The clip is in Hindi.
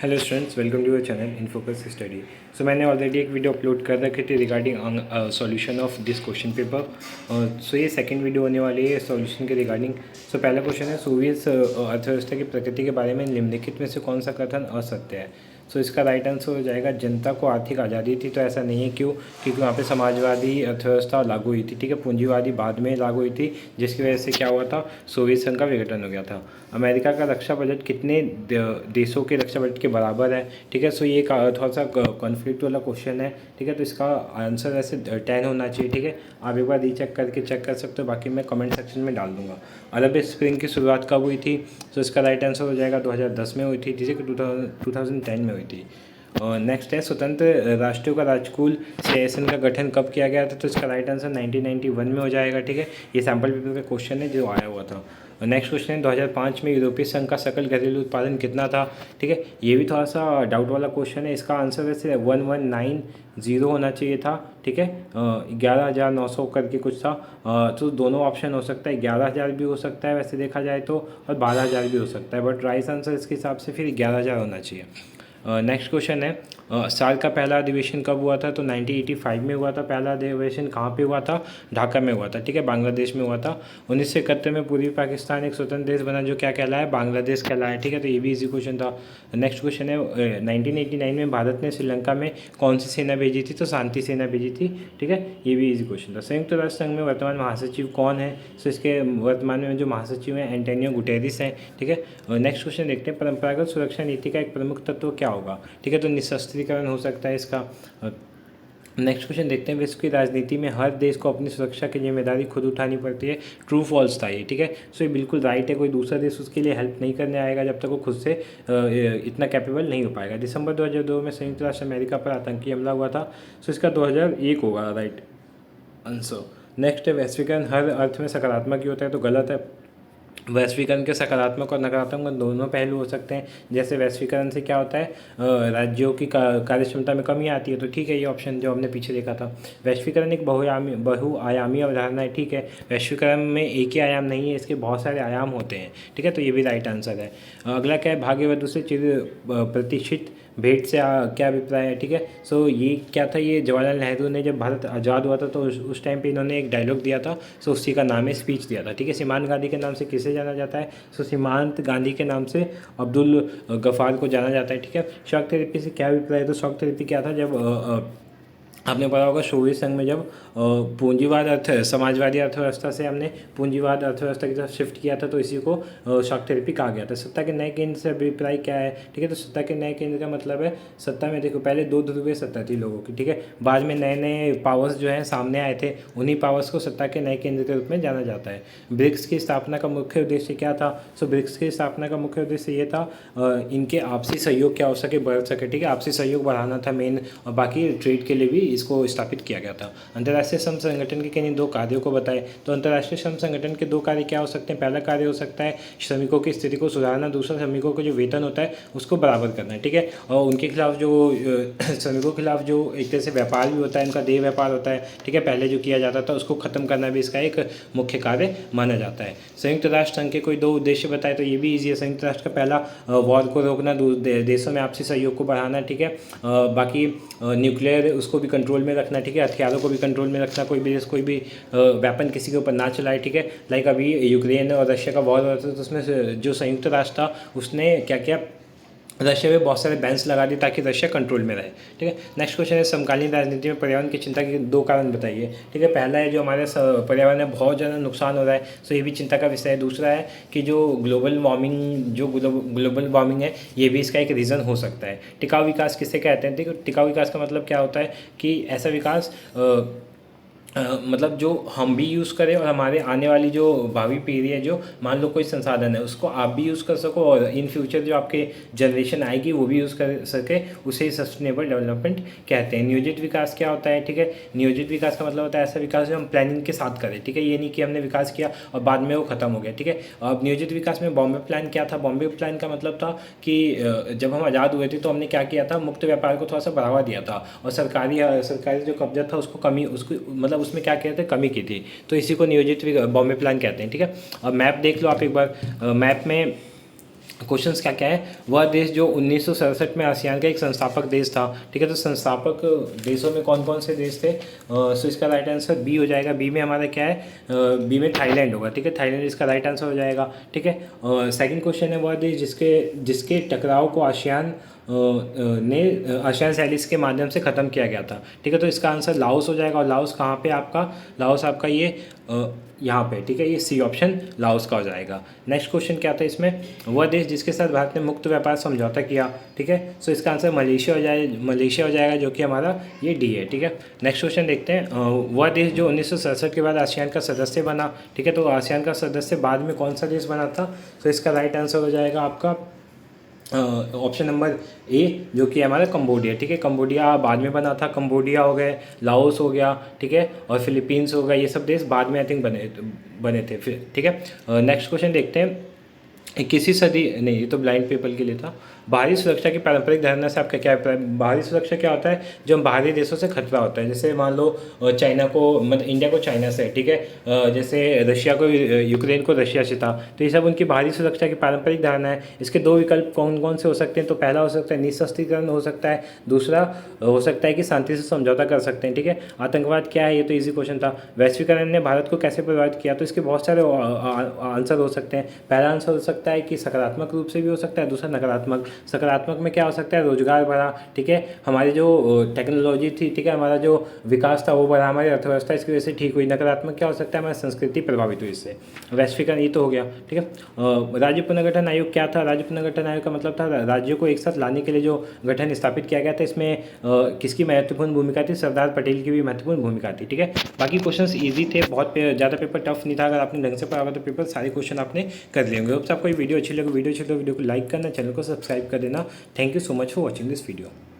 Hello students, welcome to your channel in focus study. So मैंने ऑलरेडी एक वीडियो अपलोड कर रखी थी regarding solution of this question paper. So ये सेकंड वीडियो होने वाली है सॉल्यूशन के रिगार्डिंग। सो पहला क्वेश्चन है, सोवियत अर्थव्यवस्था की प्रकृति के बारे में निम्नलिखित में से कौन सा कथन असत्य है। सो इसका राइट आंसर हो जाएगा जनता को आर्थिक आज़ादी थी। तो ऐसा नहीं है, क्यों? क्योंकि वहाँ पे समाजवादी अर्थव्यवस्था लागू हुई थी, ठीक है। पूंजीवादी बाद में लागू हुई थी, जिसकी वजह से क्या हुआ था, सोवियत संघ का विघटन हो गया था। अमेरिका का रक्षा बजट कितने देशों के रक्षा बजट के बराबर है, ठीक है। सो ये थोड़ा सा कॉन्फ्लिक्ट वाला क्वेश्चन है, ठीक है। तो इसका आंसर ऐसे 10 होना चाहिए, ठीक है। आप एक बार रीचेक करके चेक कर सकते हो, बाकी मैं कमेंट सेक्शन में डाल दूंगा। अरब स्प्रिंग की शुरुआत कब हुई थी? तो इसका राइट आंसर हो जाएगा 2010 में हुई थी, जैसे कि 2010 में हुई थी। और नेक्स्ट है, स्वतंत्र राष्ट्रों का राजकुल सीआईएसएन का गठन कब किया गया था? तो इसका राइट आंसर 1991 में हो जाएगा, ठीक है। ये सैम्पल पेपर का क्वेश्चन है जो आया हुआ था। नेक्स्ट क्वेश्चन है, 2005 में यूरोपीय संघ का सकल घरेलू उत्पादन कितना था, ठीक है। ये भी थोड़ा सा डाउट वाला क्वेश्चन है। इसका आंसर वैसे 1190 होना चाहिए था, ठीक है। 11,900 करके कुछ था। तो दोनों ऑप्शन हो सकता है, 11,000 भी हो सकता है वैसे देखा जाए तो, और 12,000 भी हो सकता है, बट राइट आंसर इसके हिसाब से फिर 11,000 होना चाहिए। नेक्स्ट क्वेश्चन है, साल का पहला अधिवेशन कब हुआ था? तो 1985 में हुआ था। पहला अधिवेशन कहाँ पे हुआ था? ढाका में हुआ था, ठीक है, बांग्लादेश में हुआ था। 1971 में पूर्वी पाकिस्तान एक स्वतंत्र देश बना, जो क्या कहलाया? बांग्लादेश कहलाया, ठीक है। तो ये भी इजी क्वेश्चन था। नेक्स्ट क्वेश्चन है, 1989 में भारत ने श्रीलंका में कौन सी सेना भेजी थी? तो शांति सेना भेजी थी, ठीक है। ये भी इजी क्वेश्चन था। संयुक्त राष्ट्र संघ में वर्तमान महासचिव कौन है? तो इसके वर्तमान में जो महासचिव हैं एंटोनियो गुटेरिस हैं, ठीक है। नेक्स्ट क्वेश्चन देखते हैं, परंपरागत सुरक्षा नीति का एक प्रमुख तत्व क्या होगा, ठीक है। तो निशस्त्रीकरण हो सकता है इसका। नेक्स्ट क्वेश्चन देखते हैं, विश्व की राजनीति में हर देश को अपनी सुरक्षा की जिम्मेदारी खुद उठानी पड़ती है, ट्रू फॉल्स था ये, ठीक है। सो ये बिल्कुल राइट है। कोई दूसरा देश उसके लिए हेल्प नहीं करने आएगा जब तक वो खुद से इतना कैपेबल नहीं हो पाएगा। दिसंबर 2002 में संयुक्त राष्ट्र अमेरिका पर आतंकी हमला हुआ था। सो इसका 2001 होगा राइट आंसर। नेक्स्ट है, वैश्वीकरण हर अर्थ में सकारात्मक ही होता है। तो गलत है। वैश्वीकरण के सकारात्मक और नकारात्मक दोनों पहलू हो सकते हैं। जैसे वैश्वीकरण से क्या होता है, राज्यों की कार्य क्षमता में कमी आती है, तो ठीक है, ये ऑप्शन जो हमने पीछे देखा था। वैश्वीकरण एक बहुआयामी अवधारणा है, ठीक है। वैश्वीकरण में एक ही आयाम नहीं है, इसके बहुत सारे आयाम होते हैं, ठीक है। तो ये भी राइट आंसर है। अगला क्या है, भाग्यवधु से चिर प्रतिष्ठित भेंट से क्या अभिप्राय है, ठीक है। सो ये क्या था, ये जवाहरलाल नेहरू ने जब भारत आज़ाद हुआ था तो उस टाइम पे इन्होंने एक डायलॉग दिया था। सो उसी का नाम है, स्पीच दिया था, ठीक है। सीमांत गांधी के नाम से किसे जाना जाता है? सो सीमांत गांधी के नाम से अब्दुल गफ़ार को जाना जाता है, ठीक है। शॉक थेरेपी से क्या अभिप्राय है? तो शॉक थेरेपी क्या था, जब आपने पढ़ा होगा सोवियत संघ में जब पूंजीवाद समाजवादी अर्थव्यवस्था से हमने पूंजीवाद अर्थव्यवस्था की तरफ शिफ्ट किया था, तो इसी को शॉक थेरेपी कहा गया था। सत्ता के नए केंद्र से अभिप्राय क्या है, ठीक है। तो सत्ता के नए केंद्र का मतलब है, सत्ता में देखो पहले दो ध्रुवीय सत्ता थी लोगों की, ठीक है। बाद में नए नए पावर्स जो हैं सामने आए थे, उन्हीं पावर्स को सत्ता के नए केंद्र के रूप में जाना जाता है। ब्रिक्स की स्थापना का मुख्य उद्देश्य क्या था? सो ब्रिक्स की स्थापना का मुख्य उद्देश्य ये था, इनके आपसी सहयोग क्या हो सके, बढ़ सके, ठीक है। आपसी सहयोग बढ़ाना था मेन, और बाकी ट्रेड के लिए भी इसको स्थापित किया गया था। अंतर्राष्ट्रीय श्रम संगठन के किन्हीं दो कार्यों को बताएं। तो अंतर्राष्ट्रीय श्रम संगठन के दो कार्य क्या हो सकते हैं? पहला कार्य हो सकता है श्रमिकों की स्थिति को सुधारना, दूसरा श्रमिकों को जो वेतन होता है उसको बराबर करना है, ठीक है। और उनके खिलाफ जो श्रमिकों के खिलाफ जो एक तरह से व्यापार भी होता है, उनका देह व्यापार होता है, ठीक है, पहले जो किया जाता था उसको खत्म करना भी इसका एक मुख्य कार्य माना जाता है। संयुक्त राष्ट्र संघ के कोई दो उद्देश्य बताए, तो ये भी ईजी है। संयुक्त राष्ट्र का पहला वॉर को रोकना, देशों में आपसी सहयोग को बढ़ाना, ठीक है। बाकी न्यूक्लियर उसको भी कंट्रोल में रखना, ठीक है। हथियारों को भी कंट्रोल में रखना, कोई भी देश कोई भी वेपन किसी के ऊपर ना चलाए, ठीक है। लाइक अभी यूक्रेन और रशिया का वॉर होता था, तो उसमें जो संयुक्त राष्ट्र था उसने क्या किया, रशिया पे बहुत सारे बैन्स लगा दिए ताकि रशिया कंट्रोल में रहे, ठीक है। नेक्स्ट क्वेश्चन है, समकालीन राजनीति में पर्यावरण की चिंता के दो कारण बताइए, ठीक है। पहला है जो हमारे पर्यावरण में बहुत ज़्यादा नुकसान हो रहा है, सो ये भी चिंता का विषय है। दूसरा है कि जो ग्लोबल वार्मिंग है, ये भी इसका एक रीज़न हो सकता है। टिकाऊ विकास किसे कहते हैं? देखो, टिकाऊ विकास का मतलब क्या होता है कि ऐसा विकास मतलब जो हम भी यूज़ करें और हमारे आने वाली जो भावी पीढ़ी है, जो मान लो कोई संसाधन है उसको आप भी यूज़ कर सको, और इन फ्यूचर जो आपके जनरेशन आएगी वो भी यूज़ कर सके, उसे सस्टेनेबल डेवलपमेंट कहते हैं। नियोजित विकास क्या होता है, ठीक है। नियोजित विकास का मतलब होता है ऐसा विकास जो हम प्लानिंग के साथ करें, ठीक है। ये नहीं कि हमने विकास किया और बाद में वो खत्म हो गया, ठीक है। अब नियोजित विकास में बॉम्बे प्लान क्या था? बॉम्बे प्लान का मतलब था कि जब हम आज़ाद हुए थे तो हमने क्या किया था, मुक्त व्यापार को थोड़ा सा बढ़ावा दिया था, और सरकारी जो कब्जा था उसको कमी, उसको मतलब उसमें क्या किया था, कमी की थी। तो इसी को नियोजित बॉम्बे प्लान कहते हैं, ठीक है। अब मैप देख लो आप एक बार। मैप में क्वेश्चंस क्या क्या है, वह देश जो 1967 में आसियान का एक संस्थापक देश था, ठीक है। तो संस्थापक देशों में कौन कौन से देश थे, सो इसका राइट आंसर बी हो जाएगा। बी में हमारा क्या है, बी में थाईलैंड होगा, ठीक है। थाईलैंड इसका राइट आंसर हो जाएगा, ठीक है। सेकंड क्वेश्चन है, वह देश जिसके जिसके टकराव को आसियान ने आसियान सैलिस के माध्यम से ख़त्म किया गया था, ठीक है। तो इसका आंसर लाओस हो जाएगा। और लाओस कहाँ पे आपका, लाओस आपका ये यहाँ पे, ठीक है। ये सी ऑप्शन लाओस का हो जाएगा। नेक्स्ट क्वेश्चन क्या था इसमें, वह देश जिसके साथ भारत ने मुक्त व्यापार समझौता किया, ठीक है। सो इसका आंसर मलेशिया हो जाएगा जो कि हमारा ये डी है, ठीक है। नेक्स्ट क्वेश्चन देखते हैं, वह देश जो 1967 के बाद आसियान का सदस्य बना, ठीक है। तो आसियान का सदस्य बाद में कौन सा देश बना था, तो इसका राइट आंसर हो जाएगा आपका ऑप्शन नंबर ए, जो कि हमारा कंबोडिया, ठीक है। कंबोडिया बाद में बना था, कंबोडिया हो गए, लाओस हो गया, ठीक है, और फिलीपींस हो गया, ये सब देश बाद में आई थिंक बने थे फिर, ठीक है। नेक्स्ट क्वेश्चन देखते हैं, किसी सदी नहीं, ये तो ब्लाइंड पीपल के लिए था। बाहरी सुरक्षा की पारंपरिक धारणा से आपका क्या अभिप्राय। बाहरी सुरक्षा क्या होता है, जो बाहरी देशों से खतरा होता है, जैसे मान लो चाइना को, मतलब इंडिया को चाइना से, ठीक है, जैसे रशिया को यूक्रेन को रशिया से था, तो ये सब उनकी बाहरी सुरक्षा की पारंपरिक धारणा है। इसके दो विकल्प कौन कौन से हो सकते हैं, तो पहला हो सकता है निशस्त्रीकरण हो सकता है, दूसरा हो सकता है कि शांति से समझौता कर सकते हैं, ठीक है। आतंकवाद क्या है, ये तो ईजी क्वेश्चन था। वैश्वीकरण ने भारत को कैसे प्रभावित किया, तो इसके बहुत सारे आंसर हो सकते हैं। पहला आंसर हो सकता है कि सकारात्मक रूप से भी हो सकता है, दूसरा नकारात्मक। सकारात्मक में क्या हो सकता है, रोजगार बढ़ा, ठीक है, हमारी जो टेक्नोलॉजी थी, ठीक है, हमारा जो विकास था वो बढ़ा, हमारी अर्थव्यवस्था इसकी वजह से ठीक हुई। नकारात्मक क्या हो सकता है, हमारी संस्कृति प्रभावित हुई इससे। वैश्वीकरण ये तो हो गया, ठीक है। राज्य पुनर्गठन आयोग क्या था, राज्य पुनर्गठन आयोग का मतलब था राज्यों को एक साथ लाने के लिए जो गठन स्थापित किया गया था। इसमें किसकी महत्वपूर्ण भूमिका थी, सरदार पटेल की भी महत्वपूर्ण भूमिका थी, ठीक है। बाकी क्वेश्चन ईजी थे, बहुत ज़्यादा पेपर टफ नहीं था। अगर आपने ढंग से पढ़ा हुआ तो पेपर सारे क्वेश्चन आपने कर लिए होंगे। होप आपको वीडियो अच्छी लगे, वीडियो को लाइक करना, चैनल को सब्सक्राइब कर देना। Thank you so much for watching this video.